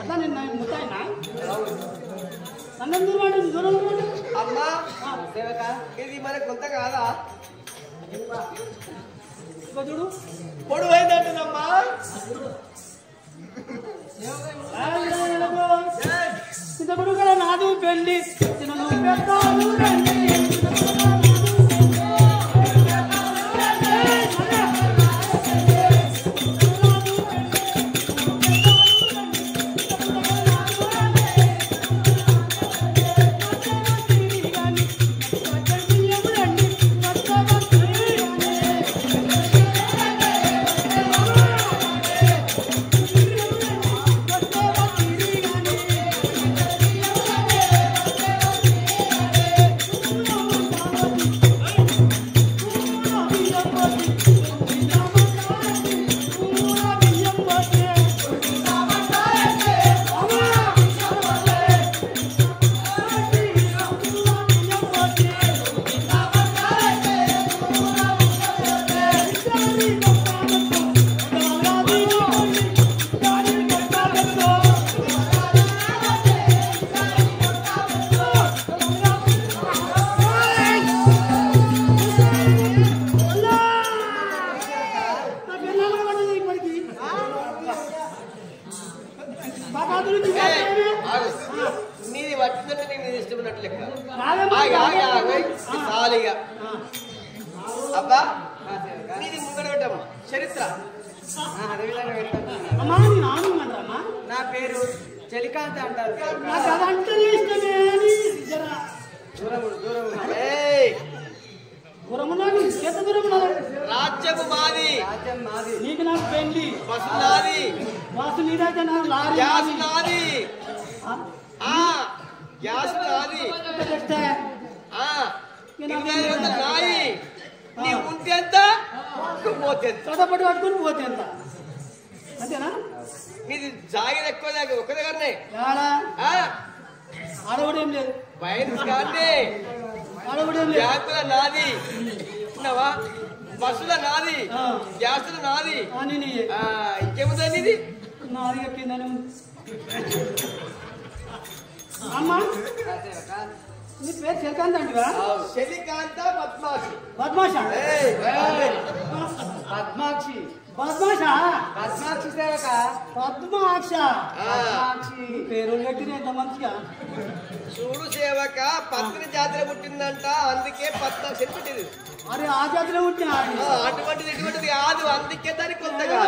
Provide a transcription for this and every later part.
అట్లా నేను ముట్టాయినా నన్ను దూరం దూరం అమ్మా సేవక ఇది మన కొంత కాదా చూడు పొడుగు అయిందంటుందమ్మా చిన్నప్పుడు కదా నాదు పెళ్ళి చిన్న పెద్దాలు నీది పట్టినట్టు నీకు ఇష్టమైనట్టు లెక్క సాలిగా అబ్బా నీది ముంగడ పెట్టమ్మా చరిత్ర నా పేరు చలికాంత అంటారు రాజ్యము మాది నీకు నాకు పెళ్లి బస్సు నాది వాసు నీదైతే నాకు గ్యాస్ నాది గ్యాస్ నాది నాయి నీ ఉంటే ఎంత పోతే చదపడి పట్టుకుని పోతే ఎంత అంతేనా నీది జాగిరి ఎక్కువ దాకా ఒక్క దగ్గరనే ఆడవడేం లేదు బయట కానీ ఆడవడేం లేదు బ్యాంకుల నాది ఉన్నావా బస్సుల నాది గ్యాసుల నాది ఇంకేముందండి ఇది నాది కిందనే అమ్మా నీ పేరు చలికాంత అంటివా చలికాంత పద్మాక్షి పద్మాష పద్మాక్షి పద్మాష పద్మాక్షి సేవక పద్మాక్ష పద్మాక్షి పేరు పెట్టిన ఎంత మంచిగా చూడు సేవక పత్ని జాతర పుట్టిందంట అందుకే పద్మాక్షి పుట్టింది అరే ఆ జాతిలో పుట్టిన అటువంటిది ఇటువంటిది కాదు అందుకే దానికి కొత్తగా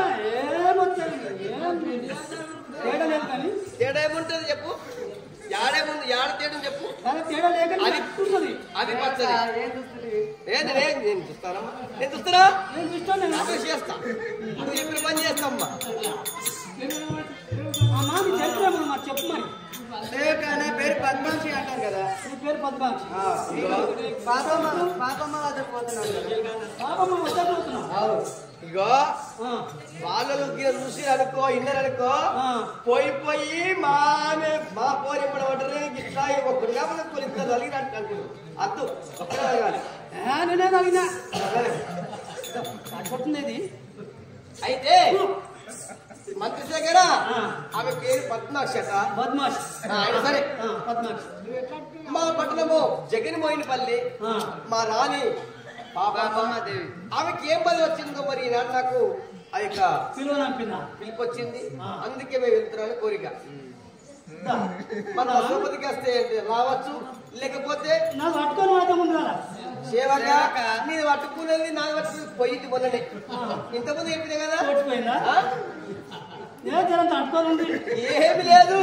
తేడా లేదు కానీ తేడా ఏముంటది చెప్పు యాడేముంది యాడ తేడా చెప్పు తేడా లేక అది పచ్చది నేను చూస్తానమ్మా నేను చూస్తానా నేను చూస్తాను అదే చేస్తా నువ్వు చెప్పిన పని చేస్తామ్మా మాది తెలుసు మరి చెప్పు మరి సేవక నా పేరు పద్మాక్షి అంటారు కదా నీ పేరు పద్మాక్షి పాపమ్మ వద్ద పోతున్నాను పాపమ్మ వద్దవుతున్నావు ఇగో వాళ్ళు చూసి అనుకో ఇన్నర్ అనుకో పోయి మా పోరి పడబడ్డరు ఇట్లా ఒక్కడిగా కొలిస్తారు అలిగినట్టు అనుకున్నాను అద్దు ఒక్కడే అడగాలి నేనే అడిగినా పడుతుంది ఇది అయితే మంత్రి దగ్గర ఆమె పేరు పద్మాక్షి అట పద్మాక్షి సరే పద్మాక్షి మా పట్టణము జగన్మోహినపల్లి మా రాణి పాపమ్మాదేవి ఆమెకి ఏం పది వచ్చిందో మరి ఈనాడు నాకు ఆ యొక్క పిలుపు వచ్చింది అందుకే మేము వెళ్తున్నాను కోరిక మన తిరుపతికి వస్తే రావచ్చు లేకపోతే నాకు పట్టుకొని వాటి ముందు సేవగా నేను పట్టుకునేది నాకు పట్టుకుని పోయింది మొన్ననే ఇంతకుముందు చెప్పినా కదా ఏమి లేదు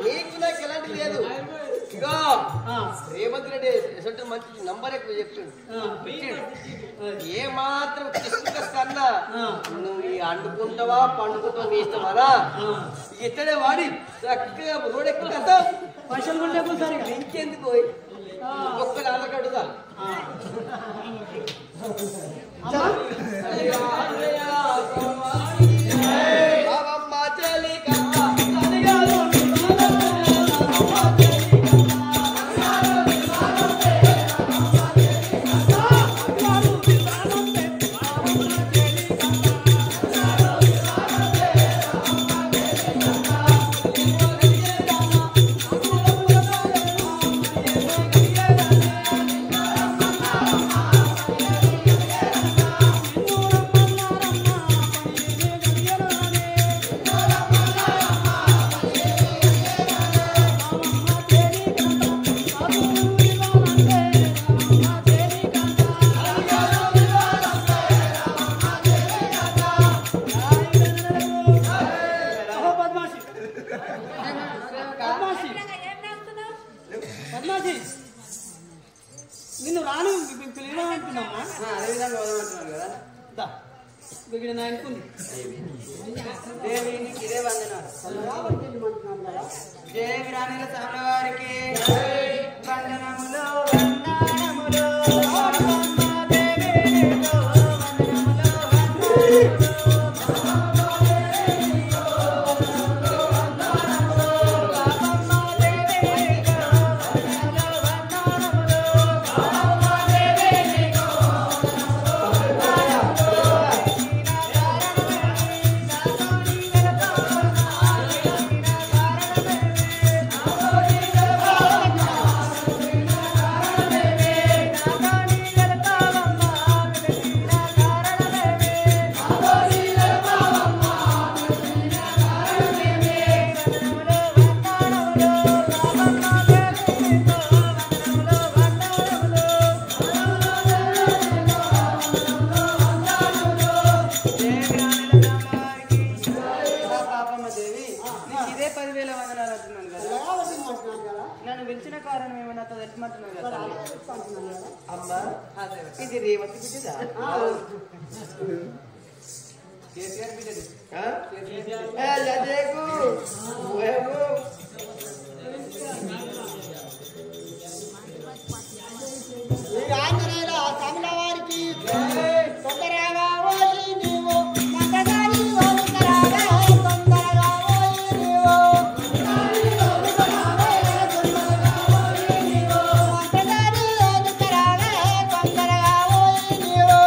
నీకు నాకు ఎలాంటి లేదు ఇగో రేవంత్ రెడ్డి ఎసంటే మంచి నంబర్ ఎక్కువ చెప్తుండు ఏ మాత్రం కన్నా నువ్వు అండుకుంటావా పండుకుంటావా నీ ఇష్టమారా ఇతడే వాడి చక్కగా రోడ్ ఎక్కువ కదా పైసలు సరే ఇంకెందుకు ఒక్కడు అలకడుదా Thank you. నిన్ను రాను పిలివమంటున్నామా? అదే విధంగా వదలమంటున్నాను కదా. దా ఇక్కడ నా అనుకుంది దేవి నీకు ఇదే వందనాలు. దేవి రాణిల సభల వారికి వందనములు వందనములు. నన్ను పిలిచిన కారణం ఏమన్నా తెలుసుమంటున్నాను కదా. అమ్మా ఇది రేవతి బిడ్డదా? కేసీఆర్ బిడ్డది. లదేకు ఓయము ఈ ఆంజనేయుల తమిళ వారికి తొందరగా పోయి నీవు మందగాని తొందరగా తొందరగా పోయి నీవు మందగాని తొందరగా తొందరగా పోయి నీవు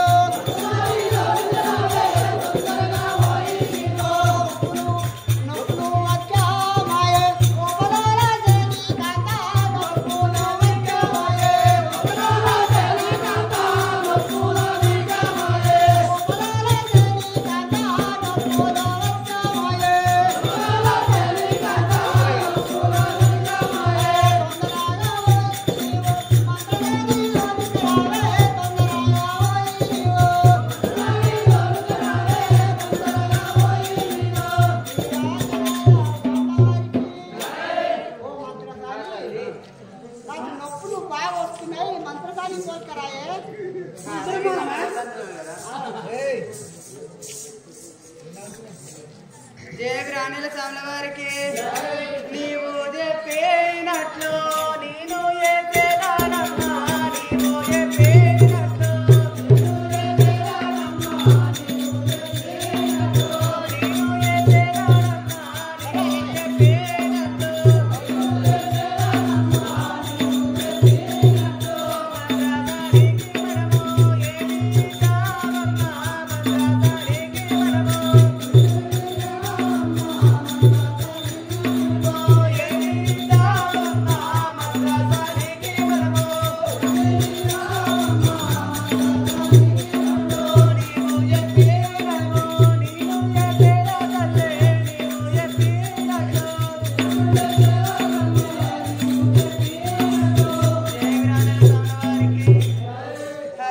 నొప్పులు వచ్చామాయే ఓపలాల దేవి కాంత నొప్పులు వచ్చామాయే ఓపలాల దేవి కాంత నొప్పులు వచ్చామాయే ఓపలాల దేవి కాంత నొప్పులు వచ్చామాయే ఓపలాల దేవి కాంత నొప్పులు వచ్చామాయే నాకు నొప్పులు బాగా వస్తున్నాయి మంత్రసాని పోతారాయే దేవి రాణిల సభల వారికి నీవు చెప్పినట్లు నేను చేసేదానమ్మా. నీవు చెప్పినట్లు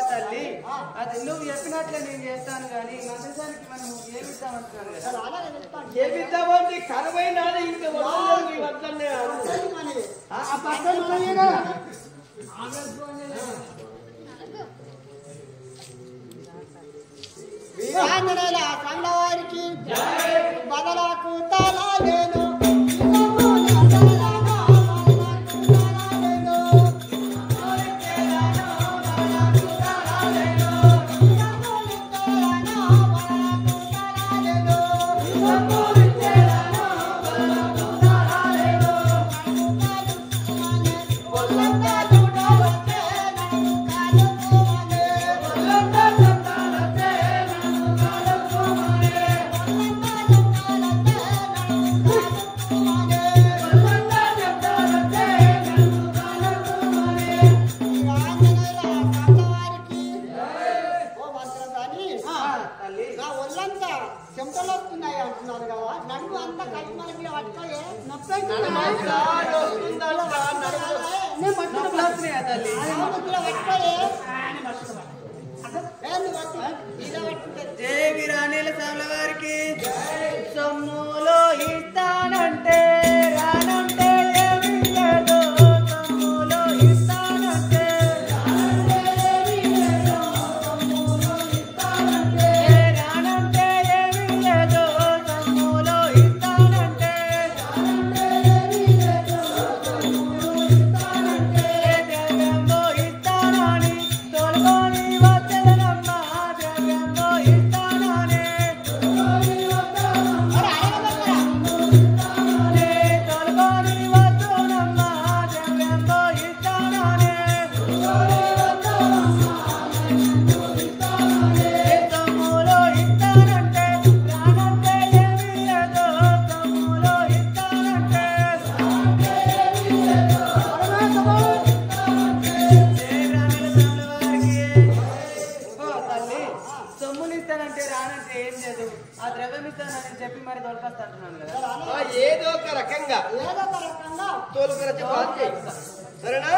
తల్లి అది నువ్వు చెప్పినట్లే నేను చేస్తాను కానీ మంత్రసానికి మనం ఏమిస్తామంటున్నాను కదా. ఏమిద్దామంటే కరువైన ఇంకా వదలలేదు ఈ వద్దన్నే. ఆ పక్కన మనమేగా వీరాంజనేయుల కండవారికి బదలకు తలా నేను నా ఒళ్ళంతా చెమటలు వస్తున్నాయి అంటున్నారు కదా నన్ను అంతా కలిసి మన మీద పట్టుకోయే నొప్పి దేవి రాణిల సభల వారికి సొమ్ములో ఇస్తానంటే రానంటే ఏమీ లేదు. సొమ్ములో ఇస్తానంటే రకంగా ఏదో ఒక రకంగా తోలుకున్న చెప్పు అంతే సరేనా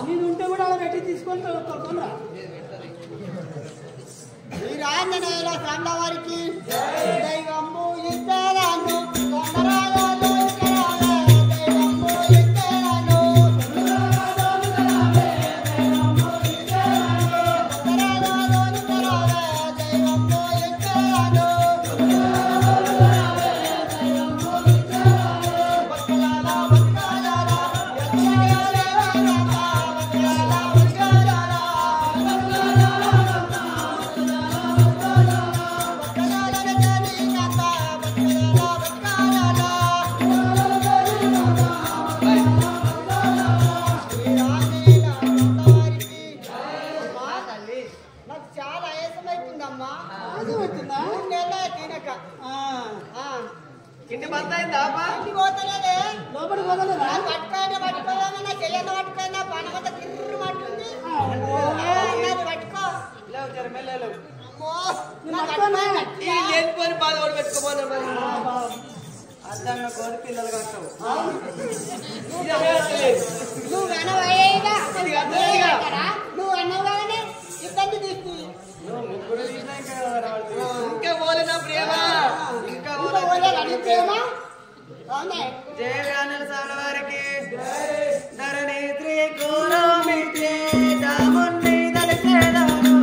నేను ఉంటే కూడా అలా పెట్టి తీసుకొని తొలకొనరా ఈ రాంజనేయుల స్వామి వారికి దైవము ఇద్దరాను కొండరాజు ఇద్దరాను దైవము ఇద్దరాను నాకు చాలా ఆయాసమైతుందమ్మా. అవుతుందా 3 నెలలు తినక ఇంటి బంద్ అయిందా ఇంటికి పోతలేదే. లోపలికి పోగలరా పట్టుకోవాలన్నా చెయ్యన్న పట్టుకోయినా పనమంతా కిర్రు పట్టుంది. నాది పట్టుకో. లేవు జర మెల్లెలు. అమ్మో, నా పట్టుకోవాలి. ఈ లేనిపోని బాధ కూడా పెట్టుకోమన్నా మరి అద్దంగా కోడి పిల్లలు కట్టవు. నువ్వు అనవయ్యా. ఇది అర్థమైందిగా. నువ్వు అన్నవాగానే ఇబ్బంది తీసుకుని నువ్వు ముగ్గురు తీసినా ఇంకా రావాలి. ఇంకా పోలేనా ప్రేమ ఇంకా ఇంకా పోలేదు అన్ని ప్రేమ. అవునే జయ గానల సాల వారికి ధరణి త్రికోణమిత్రే దాముని దలసేదాను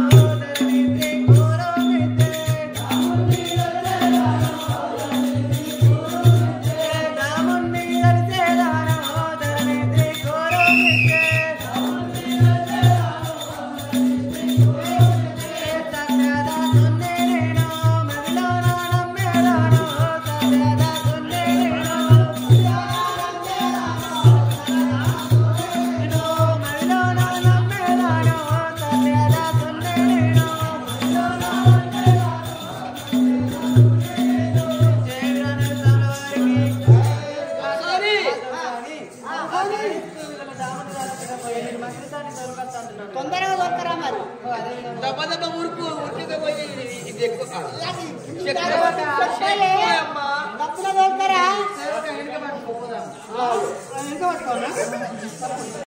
ధరణి త్రికోణమిత్రే దాముని దలసేదాను దాముని దలసేదాను ధరణి త్రికోణమిత్రే సత్యదా సున్నేరేణో మదిలోన నమ్మేదాను సత్యదా సున్నేరేణో తొందరగా దొరకరా మరి. దెబ్బ దెబ్బ ఉరికి పోయి ఇది ఎక్కువ చెప్పాలి. అమ్మా డబ్బులు దొరకరా. ఇంకా పట్టుకోనా